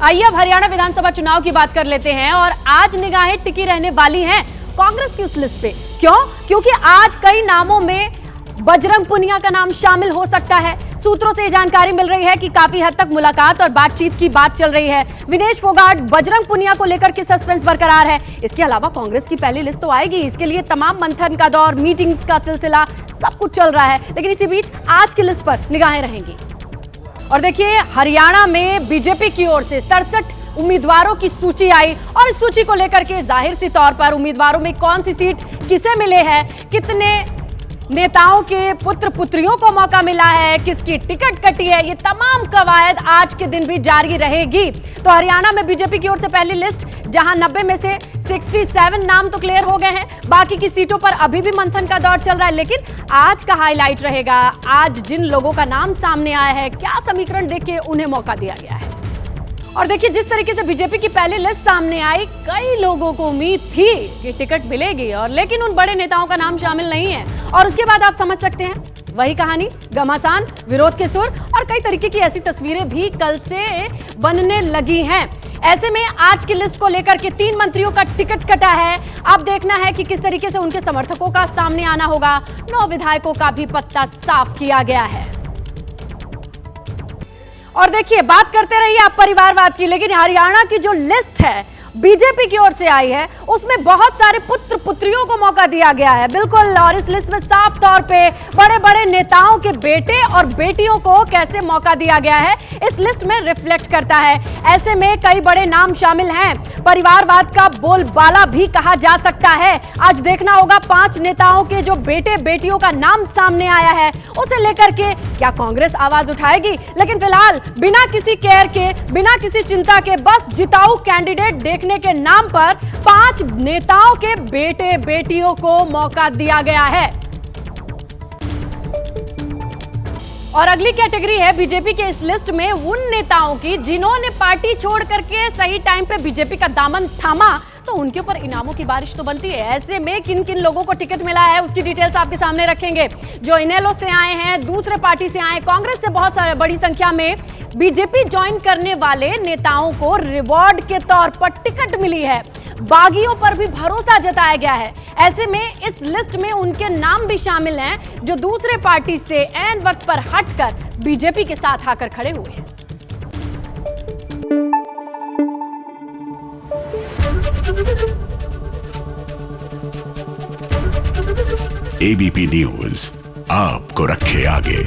आइए अब हरियाणा विधानसभा चुनाव की बात कर लेते हैं और आज निगाहें टिकी रहने वाली हैं कांग्रेस की उस लिस्ट पे। क्यों? क्योंकि आज कई नामों में बजरंग पुनिया का नाम शामिल हो सकता है। सूत्रों से जानकारी मिल रही है कि काफी हद तक मुलाकात और बातचीत की बात चल रही है। विनेश फोगाट, बजरंग पुनिया को लेकर के सस्पेंस बरकरार है। इसके अलावा कांग्रेस की पहली लिस्ट तो आएगी, इसके लिए तमाम मंथन का दौर, मीटिंग्स का सिलसिला, सब कुछ चल रहा है। लेकिन इसी बीच आज की लिस्ट पर निगाहें रहेंगी। और देखिए, हरियाणा में बीजेपी की ओर से 67 उम्मीदवारों की सूची आई और इस सूची को लेकर के जाहिर सी तौर पर उम्मीदवारों में कौन सी सीट किसे मिले हैं, कितने नेताओं के पुत्र पुत्रियों को मौका मिला है, किसकी टिकट कटी है, ये तमाम कवायद आज के दिन भी जारी रहेगी। तो हरियाणा में बीजेपी की ओर से पहली लिस्ट, जहां 90 में से 67 नाम तो क्लियर हो गए हैं, बाकी की सीटों पर अभी भी मंथन का दौर चल रहा है। लेकिन आज का हाईलाइट रहेगा, आज जिन लोगों का नाम सामने आया है, क्या समीकरण देख के उन्हें मौका दिया गया है। और देखिए, जिस तरीके से बीजेपी की पहली लिस्ट सामने आई, कई लोगों को उम्मीद थी कि टिकट मिलेगी, और लेकिन उन बड़े नेताओं का नाम शामिल नहीं है। और उसके बाद आप समझ सकते हैं, वही कहानी, घमासान, विरोध के सुर और कई तरीके की ऐसी तस्वीरें भी कल से बनने लगी हैं। ऐसे में आज की लिस्ट को लेकर के 3 मंत्रियों का टिकट कटा है। अब देखना है कि किस तरीके से उनके समर्थकों का सामने आना होगा। 9 विधायकों का भी पत्ता साफ किया गया है। और देखिए, बात करते रहिए आप परिवारवाद की, लेकिन हरियाणा की जो लिस्ट है बीजेपी की ओर से आई है, उसमें बहुत सारे पुत्र पुत्रियों को मौका दिया गया है। बिल्कुल, और इस लिस्ट में साफ तौर पे बड़े बड़े नेताओं के बेटे और बेटियों को कैसे मौका दिया गया है, इस लिस्ट में रिफ्लेक्ट करता है। ऐसे में कई बड़े नाम शामिल हैं। परिवारवाद का बोलबाला भी कहा जा सकता है। आज देखना होगा 5 नेताओं के जो बेटे बेटियों का नाम सामने आया है, उसे लेकर के क्या कांग्रेस आवाज उठाएगी। लेकिन फिलहाल बिना किसी केयर के, बिना किसी चिंता के, बस जिताऊ कैंडिडेट देखने के नाम पर 5 नेताओं के बेटे बेटियों को मौका दिया गया है। और अगली कैटेगरी है बीजेपी के इस लिस्ट में उन नेताओं की जिन्होंने पार्टी छोड़ करके सही टाइम पे बीजेपी का दामन थामा, तो उनके ऊपर इनामों की बारिश तो बनती है। ऐसे में किन किन लोगों को टिकट मिला है, उसकी डिटेल्स आपके सामने रखेंगे। जो इनेलो से आए हैं, दूसरे पार्टी से आए, कांग्रेस से बहुत सारे बड़ी संख्या में बीजेपी ज्वाइन करने वाले नेताओं को रिवॉर्ड के तौर पर टिकट मिली है। बागियों पर भी भरोसा जताया गया है। ऐसे में इस लिस्ट में उनके नाम भी शामिल हैं जो दूसरे पार्टी से ऐन वक्त पर हटकर बीजेपी के साथ आकर खड़े हुए हैं। एबीपी न्यूज आपको रखे आगे।